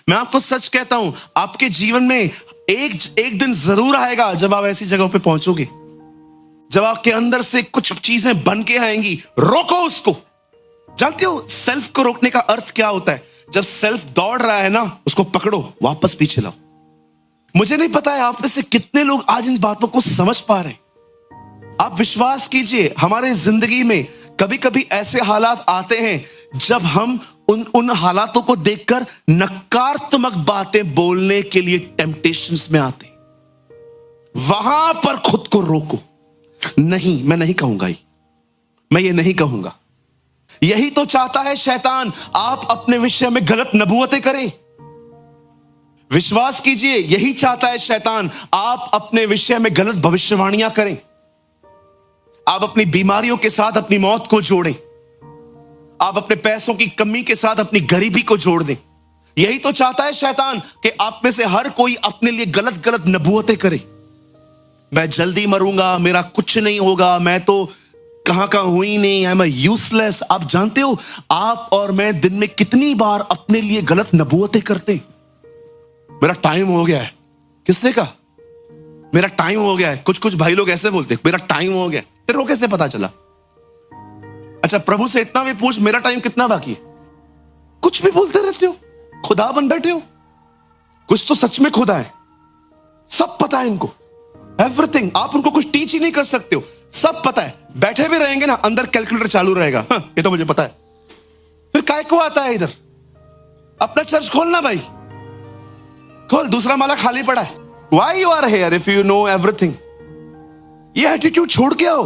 मैं आपको सच कहता हूं, आपके जीवन में एक दिन जरूर आएगा जब आप ऐसी जगहों पे पहुंचोगे, जब आपके अंदर से कुछ चीजें बन के आएंगी। रोको उसको। जानते हो सेल्फ को रोकने का अर्थ क्या होता है? जब सेल्फ दौड़ रहा है ना, उसको पकड़ो, वापस पीछे लाओ। मुझे नहीं पता है आप में से कितने लोग आज इन बातों को समझ पा रहे हैं। आप विश्वास कीजिए, हमारे जिंदगी में कभी कभी ऐसे हालात आते हैं जब हम उन हालातों को देखकर नकारात्मक बातें बोलने के लिए टेम्पटेशंस में आते हैं। वहां पर खुद को रोको। नहीं, मैं नहीं कहूंगा मैं ये नहीं कहूंगा। यही तो चाहता है शैतान, आप अपने विषय में गलत नबूवतें करें। विश्वास कीजिए, यही चाहता है शैतान, आप अपने विषय में गलत भविष्यवाणियां करें। आप अपनी बीमारियों के साथ अपनी मौत को जोड़ें। आप अपने पैसों की कमी के साथ अपनी गरीबी को जोड़ दें। यही तो चाहता है शैतान कि आप में से हर कोई अपने लिए गलत गलत नबूवतें करे। मैं जल्दी मरूंगा, मेरा कुछ नहीं होगा, मैं तो कहां हूं ही नहीं, आई एम यूजलेस। आप जानते हो, आप और मैं दिन में कितनी बार अपने लिए गलत नबूवतें करते हैं। मेरा टाइम हो गया है। किसने कहा? मेरा टाइम हो गया है। कुछ भाई लोग ऐसे बोलते हैं, मेरा टाइम हो गया है। तेरे को कैसे पता चला? अच्छा, प्रभु से इतना भी पूछ, मेरा टाइम कितना बाकी है। कुछ भी बोलते रहते हो, खुदा बन बैठे हो। कुछ तो सच में खुदा है, सब पता है इनको, एवरीथिंग। आप उनको कुछ टीच ही नहीं कर सकते हो, सब पता है। बैठे भी रहेंगे ना, अंदर कैलकुलेटर चालू रहेगा। हाँ, ये तो मुझे पता है। फिर काय को आता है इधर? अपना चर्च खोलना भाई, खोल, दूसरा माला खाली पड़ा है। Why you are here if you know everything? ये एटीट्यूड छोड़ के आओ।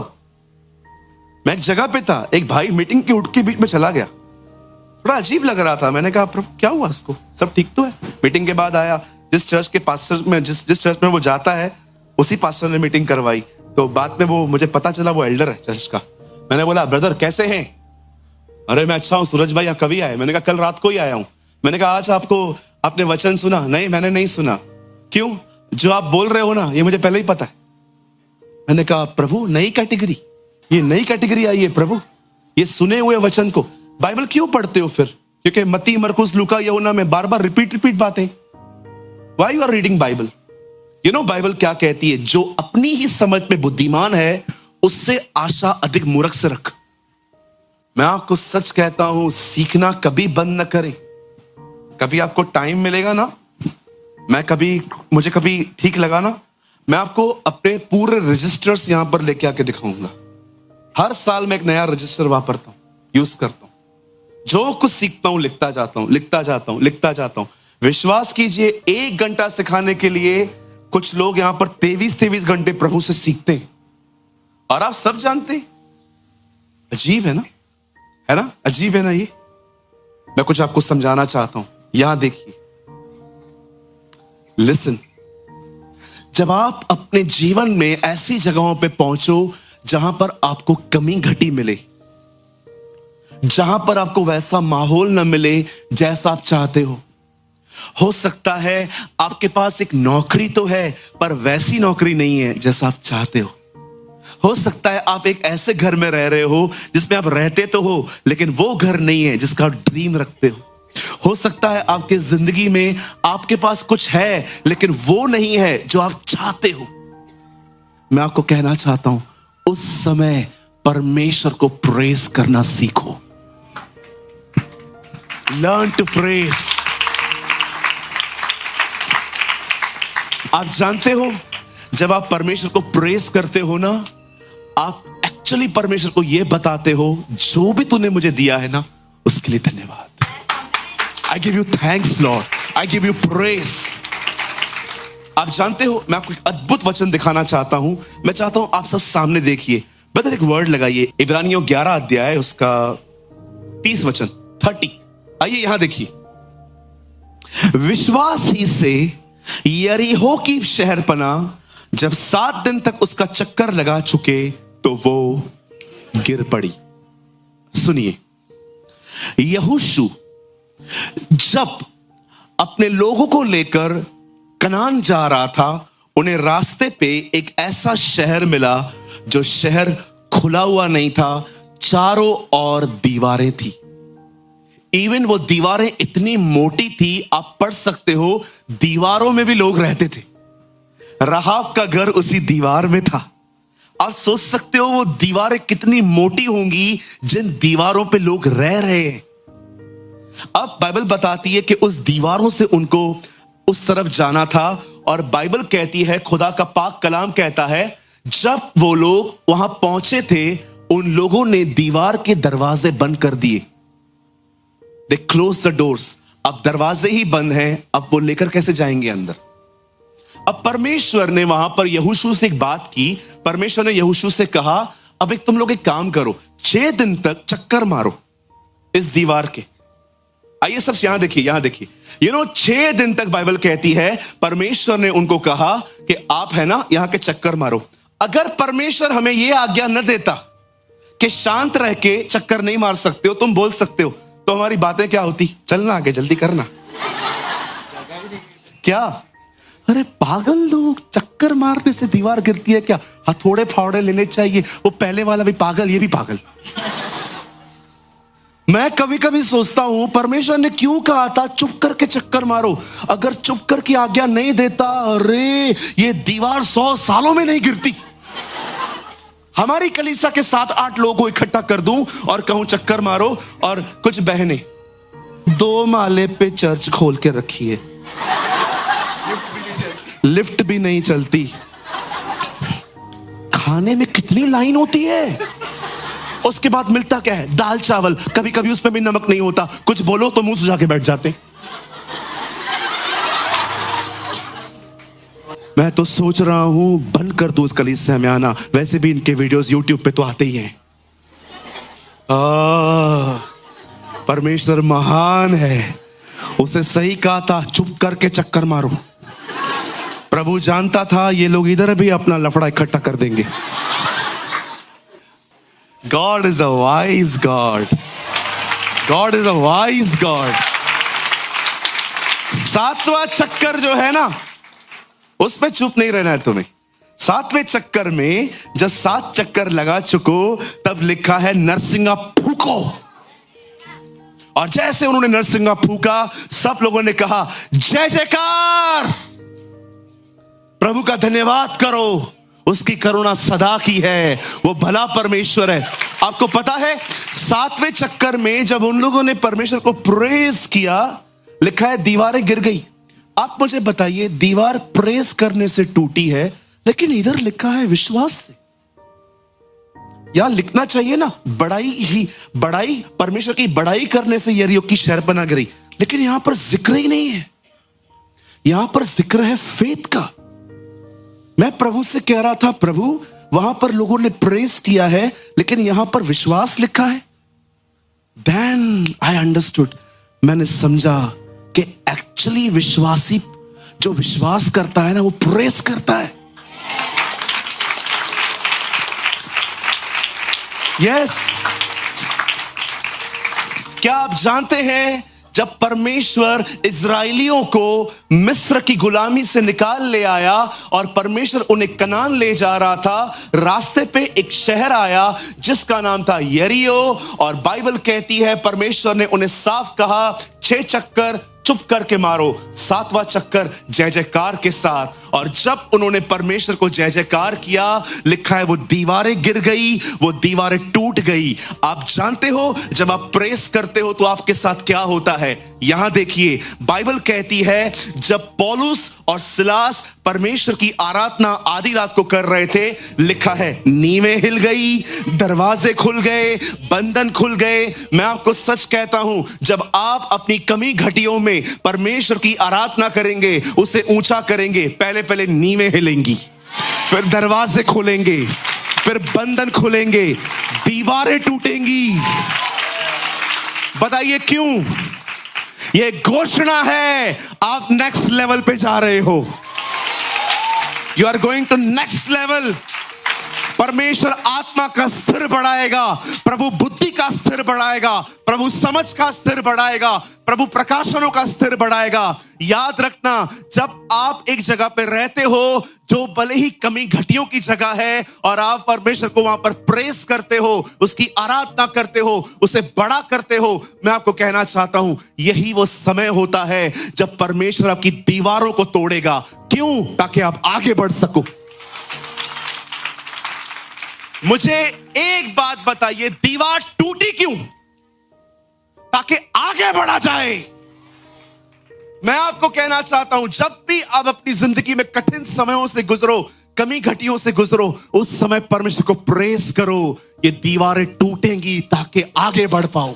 मैं एक जगह पे था, एक भाई मीटिंग के उठ के बीच में चला गया। थोड़ा अजीब लग रहा था। मैंने कहा, प्रभु क्या हुआ इसको? सब ठीक तो है? मीटिंग के बाद आया, जिस चर्च के पास्टर में जिस चर्च में वो जाता है, उसी पास्टर ने मीटिंग करवाई। तो बाद में वो मुझे पता चला वो एल्डर है चर्च का। मैंने बोला, ब्रदर कैसे हैं? अरे मैं अच्छा हूं सूरज भाई, आप कभी आए? मैंने कहा, कल रात को ही आया हूं। मैंने कहा, आज आपने वचन सुना? नहीं, मैंने नहीं सुना। क्यों? जो आप बोल रहे हो ना, ये मुझे पहले ही पता है। मैंने कहा, प्रभु नई कैटेगरी, ये नई कैटेगरी आई है प्रभु, ये सुने हुए वचन को। बाइबल क्यों पढ़ते हो फिर? क्योंकि मत्ती, मरकुस, लूका, यूहन्ना में बार बार रिपीट बातें। Why you are reading Bible? You know Bible क्या कहती है? जो अपनी ही समझ में बुद्धिमान है, उससे आशा अधिक मूर्ख से रख। मैं आपको सच कहता हूं, सीखना कभी बंद न करें। कभी आपको टाइम मिलेगा ना, मुझे कभी ठीक लगा ना, मैं आपको अपने पूरे रजिस्टर्स यहां पर लेके आके दिखाऊंगा। हर साल मैं एक नया रजिस्टर वापरता हूं, यूज करता हूं। जो कुछ सीखता हूं लिखता जाता हूं। विश्वास कीजिए, 1 घंटा सिखाने के लिए कुछ लोग यहां पर 23 घंटे प्रभु से सीखते हैं। और आप सब जानते हैं, अजीब है ना? अजीब है ना? ये मैं कुछ आपको समझाना चाहता हूं। यहां देखिए, लिसन। जब आप अपने जीवन में ऐसी जगहों पे पहुंचो जहां पर आपको कमी घटी मिले, जहां पर आपको वैसा माहौल न मिले जैसा आप चाहते हो सकता है आपके पास एक नौकरी तो है, पर वैसी नौकरी नहीं है जैसा आप चाहते हो सकता है आप एक ऐसे घर में रह रहे हो जिसमें आप रहते तो हो, लेकिन वो घर नहीं है जिसका आप ड्रीम रखते हो सकता है आपके जिंदगी में आपके पास कुछ है, लेकिन वो नहीं है जो आप चाहते हो। मैं आपको कहना चाहता हूं, उस समय परमेश्वर को प्रेज करना सीखो। Learn to praise. आप जानते हो, जब आप परमेश्वर को प्रेज करते हो ना, आप एक्चुअली परमेश्वर को यह बताते हो, जो भी तूने मुझे दिया है ना, उसके लिए धन्यवाद। I give you thanks, Lord. I give you praise. आप जानते हो, मैं आपको एक अद्भुत वचन दिखाना चाहता हूं। मैं चाहता हूं आप सब सामने देखिए। बदर एक वर्ड लगाइए, इब्रानियों 11 अध्याय उसका 30 वचन 30। आइए यहां देखिए। विश्वास ही से यरीहो की शहरपना जब 7 दिन तक उसका चक्कर लगा चुके तो वो गिर पड़ी। सुनिए, यहोशू जब अपने लोगों को लेकर कनान जा रहा था, उन्हें रास्ते पे एक ऐसा शहर मिला जो शहर खुला हुआ नहीं था, चारों ओर दीवारें थी। इवन वो दीवारें इतनी मोटी थी, आप पढ़ सकते हो, दीवारों में भी लोग रहते थे। राहाब का घर उसी दीवार में था। आप सोच सकते हो वो दीवारें कितनी मोटी होंगी जिन दीवारों पे लोग रह रहे हैं। अब बाइबल बताती है कि उस दीवारों से उनको उस तरफ जाना था, और बाइबल कहती है, खुदा का पाक कलाम कहता है, जब वो लोग वहां पहुंचे थे, उन लोगों ने दीवार के दरवाजे बंद कर दिए। They close the doors. अब दरवाजे ही बंद हैं, अब वो लेकर कैसे जाएंगे अंदर? अब परमेश्वर ने वहां पर यहोशू से एक बात की। परमेश्वर ने यहोशू से कहा, अब तुम लोग एक काम करो, 6 दिन तक चक्कर मारो इस दीवार के। आइए सब यहां देखिए, यहां देखिए। 6 दिन तक बाइबल कहती है परमेश्वर ने उनको कहा कि आप है ना यहां के चक्कर मारो। अगर परमेश्वर हमें यह आज्ञा न देता कि शांत रह के चक्कर नहीं मार सकते हो, तुम बोल सकते हो, तो हमारी बातें क्या होती? चलना आगे, जल्दी करना। क्या? अरे पागल लोग, चक्कर मारने से दीवार गिरती है क्या? हथौड़े फावड़े लेने चाहिए। वो पहले वाला भी पागल, ये भी पागल। मैं कभी कभी सोचता हूं परमेश्वर ने क्यों कहा था चुप करके चक्कर मारो? अगर चुप करके आज्ञा नहीं देता, अरे ये दीवार 100 सालों में नहीं गिरती। हमारी कलीसिया के 7-8 लोगों को इकट्ठा कर दूं और कहूं चक्कर मारो, और कुछ बहनें 2 माले पे चर्च खोल के रखी है, लिफ्ट भी नहीं चलती। खाने में कितनी लाइन होती है, उसके बाद मिलता क्या है? दाल चावल, कभी कभी उसमें भी नमक नहीं होता। कुछ बोलो तो मुंह सुझा के बैठ जाते। मैं तो सोच रहा हूं बंद कर दूं इस कलीसिया में आना, वैसे भी इनके वीडियोस यूट्यूब पे तो आते ही हैं। परमेश्वर महान है, उसे सही कहा था चुप करके चक्कर मारो। प्रभु जानता था ये लोग इधर भी अपना लफड़ा इकट्ठा कर देंगे। God is a wise God. God is a wise God. 7वां चक्कर जो है ना, उसमें चुप नहीं रहना है तुम्हें। 7वें चक्कर में जब 7 चक्कर लगा चुको, तब लिखा है नरसिंगा फूको। और जैसे उन्होंने नरसिंगा फूका, सब लोगों ने कहा जय जयकार, प्रभु का धन्यवाद करो, उसकी करुणा सदा की है, वो भला परमेश्वर है। आपको पता है 7वें चक्कर में जब उन लोगों ने परमेश्वर को प्रेज किया, लिखा है दीवारें गिर गई। आप मुझे बताइए, दीवार प्रेज करने से टूटी है, लेकिन इधर लिखा है विश्वास से। यहां लिखना चाहिए ना बड़ाई, परमेश्वर की बड़ाई करने से यरीहो की शहरपनाह गिरी, लेकिन यहां पर जिक्र ही नहीं है। यहां पर जिक्र है फेथ का। मैं प्रभु से कह रहा था, प्रभु वहां पर लोगों ने प्रेज किया है, लेकिन यहां पर विश्वास लिखा है। देन आई अंडरस्टूड, मैंने समझा कि एक्चुअली विश्वासी जो विश्वास करता है ना, वो प्रेज करता है। यस, क्या आप जानते हैं जब परमेश्वर इजराइलियों को मिस्र की गुलामी से निकाल ले आया और परमेश्वर उन्हें कनान ले जा रहा था, रास्ते पे एक शहर आया जिसका नाम था यरीहो, और बाइबल कहती है परमेश्वर ने उन्हें साफ कहा 6 चक्कर चुप करके मारो, 7वां चक्कर जय जयकार के साथ। और जब उन्होंने परमेश्वर को जय जयकार किया, लिखा है वो दीवारें गिर गई, वो दीवारें टूट गई। आप जानते हो जब आप प्रेस करते हो तो आपके साथ क्या होता है? यहां देखिए, बाइबल कहती है जब पौलुस और सिलास परमेश्वर की आराधना आधी रात को कर रहे थे, लिखा है नींवें हिल गई, दरवाजे खुल गए, बंधन खुल गए। मैं आपको सच कहता हूं, जब आप अपनी कमी घटियों में परमेश्वर की आराधना करेंगे, उसे ऊंचा करेंगे, पहले पहले नींवें हिलेंगी, फिर दरवाजे खुलेंगे, फिर बंधन खुलेंगे, दीवारें टूटेंगी। बताइए क्यों? यह घोषणा है, आप नेक्स्ट लेवल पे जा रहे हो। You are going to next level. परमेश्वर आत्मा का स्थिर बढ़ाएगा, प्रभु बुद्धि का स्थिर बढ़ाएगा, प्रभु समझ का स्थिर बढ़ाएगा, प्रभु प्रकाशनों का स्थिर बढ़ाएगा। याद रखना, जब आप एक जगह पे रहते हो जो भले ही कमी घटियों की जगह है और आप परमेश्वर को वहां पर प्रेस करते हो, उसकी आराधना करते हो, उसे बड़ा करते हो, मैं आपको कहना चाहता हूं यही वो समय होता है जब परमेश्वर आपकी दीवारों को तोड़ेगा। क्यों? ताकि आप आगे बढ़ सको। मुझे एक बात बताइए, दीवार टूटी क्यों? ताकि आगे बढ़ा जाए। मैं आपको कहना चाहता हूं, जब भी आप अपनी जिंदगी में कठिन समयों से गुजरो, कमी घटियों से गुजरो, उस समय परमेश्वर को प्रेस करो। ये दीवारें टूटेंगी ताकि आगे बढ़ पाओ।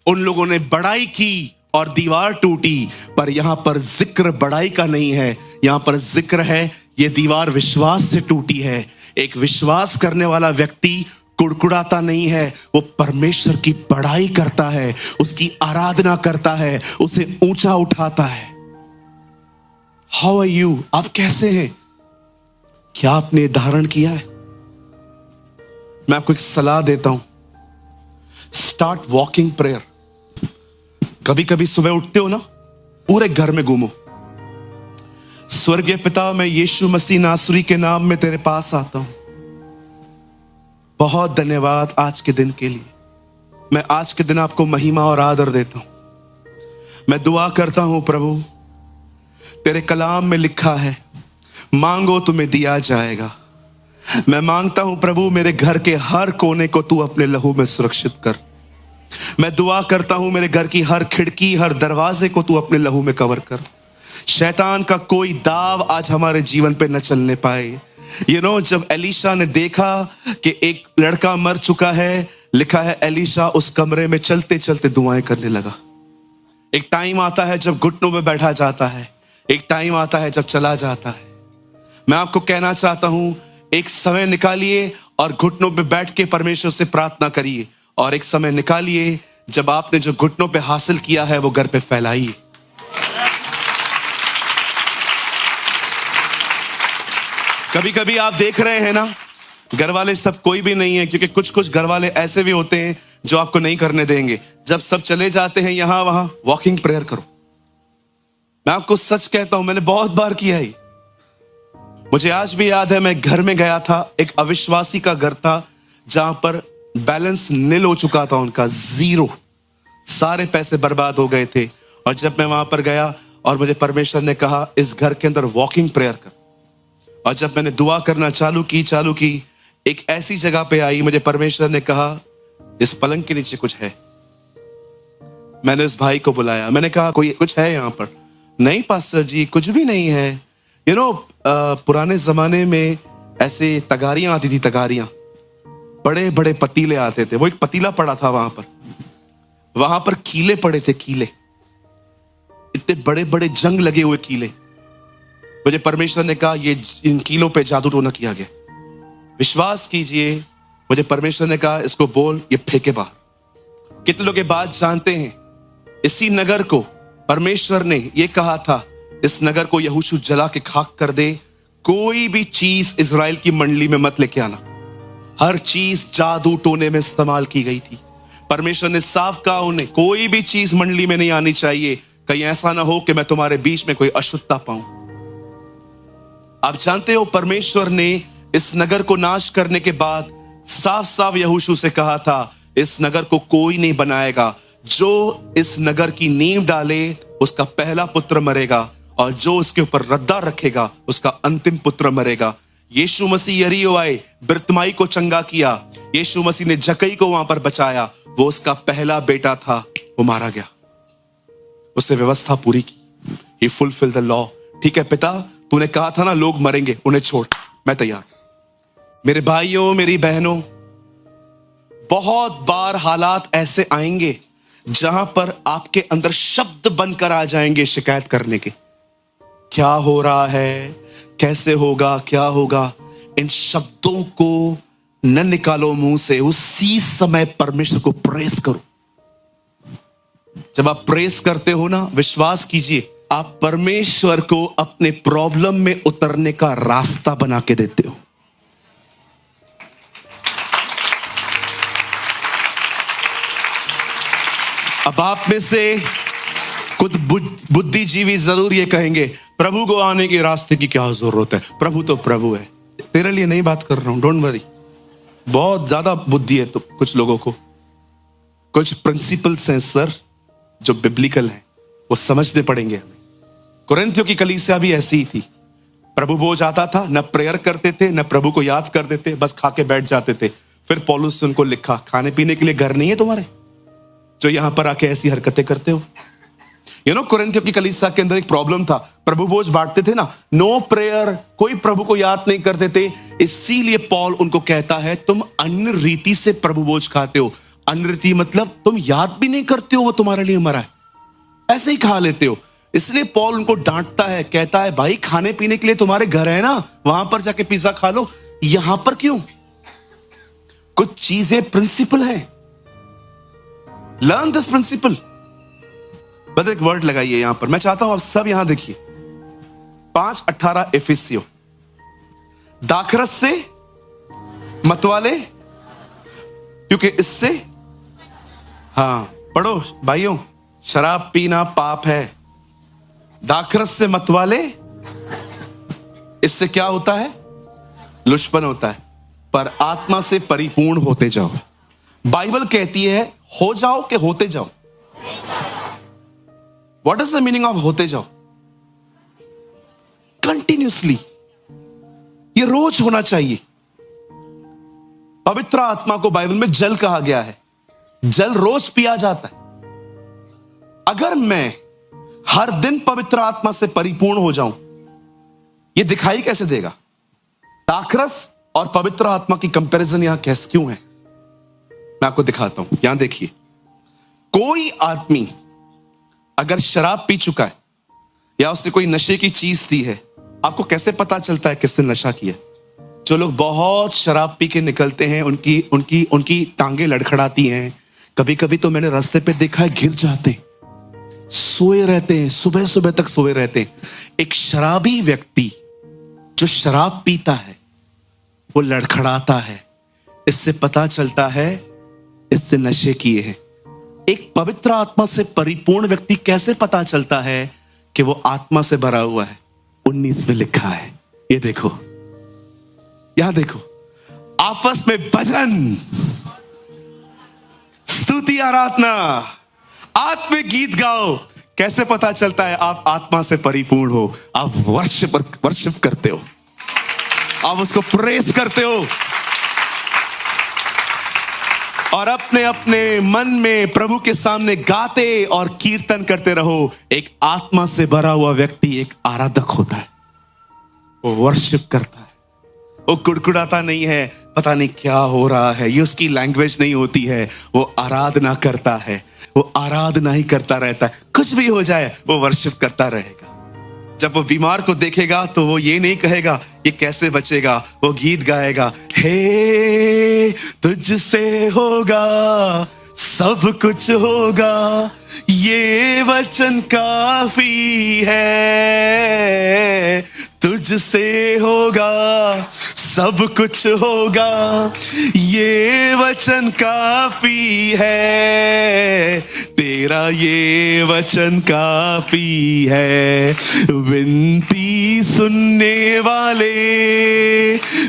उन लोगों ने बड़ाई की और दीवार टूटी, पर यहां पर जिक्र बड़ाई का नहीं है, यहां पर जिक्र है यह दीवार विश्वास से टूटी है। एक विश्वास करने वाला व्यक्ति कुड़कुड़ाता नहीं है, वो परमेश्वर की बड़ाई करता है, उसकी आराधना करता है, उसे ऊंचा उठाता है। How are you? आप कैसे हैं? क्या आपने धारण किया है? मैं आपको एक सलाह देता हूं, स्टार्ट वॉकिंग प्रेयर। कभी कभी सुबह उठते हो ना, पूरे घर में घूमो, स्वर्गीय पिता, मैं यीशु मसीह नासरी के नाम में तेरे पास आता हूं। बहुत धन्यवाद आज के दिन के लिए। मैं आज के दिन आपको महिमा और आदर देता हूं। मैं दुआ करता हूं प्रभु, तेरे कलाम में लिखा है मांगो तुम्हें दिया जाएगा। मैं मांगता हूं प्रभु, मेरे घर के हर कोने को तू अपने लहू में सुरक्षित कर। मैं दुआ करता हूं, मेरे घर की हर खिड़की, हर दरवाजे को तू अपने लहू में कवर कर। शैतान का कोई दाव आज हमारे जीवन पे न चलने पाए। जब एलीशा ने देखा कि एक लड़का मर चुका है, लिखा है एलीशा उस कमरे में चलते चलते दुआएं करने लगा। एक टाइम आता है जब घुटनों में बैठा जाता है, एक टाइम आता है जब चला जाता है। मैं आपको कहना चाहता हूं, एक समय निकालिए और घुटनों पे बैठ के परमेश्वर से प्रार्थना करिए, और एक समय निकालिए जब आपने जो घुटनों पे हासिल किया है वो घर पे फैलाइए। कभी कभी आप देख रहे हैं ना, घर वाले सब कोई भी नहीं है, क्योंकि कुछ कुछ घर वाले ऐसे भी होते हैं जो आपको नहीं करने देंगे। जब सब चले जाते हैं यहां वहां, वॉकिंग प्रेयर करो। मैं आपको सच कहता हूं, मैंने बहुत बार किया है। मुझे आज भी याद है, मैं घर में गया था, एक अविश्वासी का घर था जहां पर बैलेंस नील हो चुका था, उनका जीरो, सारे पैसे बर्बाद हो गए थे। और जब मैं वहां पर गया और मुझे परमेश्वर ने कहा इस घर के अंदर वॉकिंग प्रेयर कर, और जब मैंने दुआ करना चालू की, एक ऐसी जगह पे आई, मुझे परमेश्वर ने कहा इस पलंग के नीचे कुछ है। मैंने उस भाई को बुलाया, मैंने कहा कोई कुछ है यहां पर? नहीं पास्टर जी, कुछ भी नहीं है। पुराने जमाने में ऐसे तगारियां आती थी, तगारियां, बड़े बड़े पतीले आते थे। वो एक पतीला पड़ा था वहां पर कीले पड़े थे, कीले, इतने बड़े बड़े जंग लगे हुए कीले। मुझे परमेश्वर ने कहा ये इन कीलों पे जादू टोना किया गया। विश्वास कीजिए, मुझे परमेश्वर ने कहा इसको बोल ये फेंके बाहर। कितने लोग ये बात जानते हैं? इसी नगर को परमेश्वर ने ये कहा था, इस नगर को यहोशू जला के खाक कर दे, कोई भी चीज इजराइल की मंडली में मत लेके आना। हर चीज जादू टोने में इस्तेमाल की गई थी। परमेश्वर ने साफ कहा उन्हें कोई भी चीज मंडली में नहीं आनी चाहिए, कहीं ऐसा ना हो कि मैं तुम्हारे बीच में कोई अशुद्धता पाऊं। आप जानते हो, परमेश्वर ने इस नगर को नाश करने के बाद साफ साफ यहोशू से कहा था इस नगर को कोई नहीं बनाएगा, जो इस नगर की नींव डाले उसका पहला पुत्र मरेगा, और जो उसके ऊपर रद्दा रखेगा उसका अंतिम पुत्र मरेगा। यीशु मसीह यरीहो आए, बिरतमाई को चंगा किया, यीशु मसीह ने जकई को वहां पर बचाया, वो उसका पहला बेटा था, वो मारा गया, उसने व्यवस्था पूरी की। He fulfilled the law। ठीक है पिता, तूने कहा था ना लोग मरेंगे, उन्हें छोड़, मैं तैयार। मेरे भाइयों, मेरी बहनों, बहुत बार हालात ऐसे आएंगे जहां पर आपके अंदर शब्द बनकर आ जाएंगे शिकायत करने के। क्या हो रहा है, कैसे होगा, क्या होगा? इन शब्दों को न निकालो मुंह से, उसी समय परमेश्वर को प्रेस करो। जब आप प्रेस करते हो ना, विश्वास कीजिए आप परमेश्वर को अपने प्रॉब्लम में उतरने का रास्ता बना के देते हो। अब आप में से खुद बुद्धिजीवी जरूर ये कहेंगे, प्रभु को आने के रास्ते की क्या जरूरत है, प्रभु तो प्रभु है। तेरे लिए नहीं बात कर रहा हूं, डोंट वरी। बहुत ज्यादा बुद्धि है तो कुछ लोगों को, कुछ प्रिंसिपल्स हैं सर जो बिब्लिकल हैं, वो समझने पड़ेंगे हमें। कुरिन्थियों की कलीसिया भी ऐसी ही थी। प्रभु भोज आता था, न प्रेयर करते थे न प्रभु को याद करते थे, बस खा के बैठ जाते थे। फिर पौलुस ने उनको लिखा, खाने पीने के लिए घर नहीं है तुम्हारे, जो यहां पर आके ऐसी हरकतें करते हो। कुरिन्थियों की कलीसिया के अंदर एक प्रॉब्लम था, प्रभु भोज बांटते थे ना, नो प्रेयर, कोई प्रभु को याद नहीं करते थे। इसीलिए पौल उनको कहता है तुम अन्य रीति से प्रभु भोज खाते हो। अन्य रीति मतलब तुम याद भी नहीं करते हो वो तुम्हारे लिए मरा है, ऐसे ही खा लेते हो। इसलिए पौल उनको डांटता है, कहता है भाई खाने पीने के लिए तुम्हारे घर है ना, वहां पर जाके पिज्जा खा लो, यहां पर क्यों? कुछ चीजें प्रिंसिपल है, लर्न दिस प्रिंसिपल। बस एक वर्ड लगाइए यहां पर, मैं चाहता हूं आप सब यहां देखिए। 5:18 एफिसियों, दाखरस से मतवाले, क्योंकि इससे, हाँ पढ़ो भाइयों, शराब पीना पाप है। दाखरस से मतवाले, इससे क्या होता है? लुचपन होता है। पर आत्मा से परिपूर्ण होते जाओ। बाइबल कहती है हो जाओ कि होते जाओ। What is the meaning of होते जाओ? कंटिन्यूसली, ये रोज होना चाहिए। पवित्र आत्मा को बाइबल में जल कहा गया है, जल रोज पिया जाता है। अगर मैं हर दिन पवित्र आत्मा से परिपूर्ण हो जाऊं, यह दिखाई कैसे देगा? दाखरस और पवित्र आत्मा की कंपैरिजन यहां कैसे क्यों है, मैं आपको दिखाता हूं। यहां देखिए, कोई आदमी अगर शराब पी चुका है या उसने कोई नशे की चीज दी है, आपको कैसे पता चलता है किसने नशा किया? जो लोग बहुत शराब पी के निकलते हैं, उनकी उनकी उनकी टांगे लड़खड़ाती हैं। कभी कभी तो मैंने रास्ते पे देखा है गिर जाते हैं, सोए रहते हैं, सुबह सुबह तक सोए रहते हैं। एक शराबी व्यक्ति जो शराब पीता है वो लड़खड़ाता है, इससे पता चलता है इससे नशे किए हैं। एक पवित्र आत्मा से परिपूर्ण व्यक्ति कैसे पता चलता है कि वो आत्मा से भरा हुआ है? 19 में लिखा है, ये देखो, यहां देखो, आपस में भजन, स्तुति, आराधना, आत्मिक गीत गाओ। कैसे पता चलता है आप आत्मा से परिपूर्ण हो? आप वर्शिप करते हो, आप उसको प्रेस करते हो और अपने अपने मन में प्रभु के सामने गाते और कीर्तन करते रहो। एक आत्मा से भरा हुआ व्यक्ति एक आराधक होता है, वो वर्शिप करता है, वो कुड़कुड़ाता नहीं है, पता नहीं क्या हो रहा है, ये उसकी लैंग्वेज नहीं होती है, वो आराधना करता है, वो आराधना ही करता रहता है। कुछ भी हो जाए वो वर्शिप करता रहेगा। जब वो बीमार को देखेगा तो वो ये नहीं कहेगा ये कैसे बचेगा, वो गीत गाएगा, हे तुझसे होगा सब कुछ होगा, ये वचन काफी है, तुझसे होगा सब कुछ होगा, ये वचन काफी है, तेरा ये वचन काफी है। विनती सुनने वाले,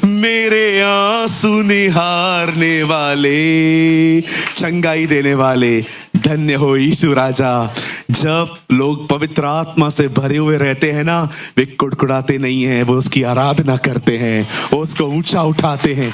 मेरे आंसू निहारने वाले, चंगाई देने वाले, धन्य हो यीशु राजा। जब लोग पवित्र आत्मा से भरे हुए रहते हैं ना, वे कुड़कुड़ाते नहीं हैं, वो उसकी आराधना करते हैं, वो उसको ऊंचा उठाते हैं।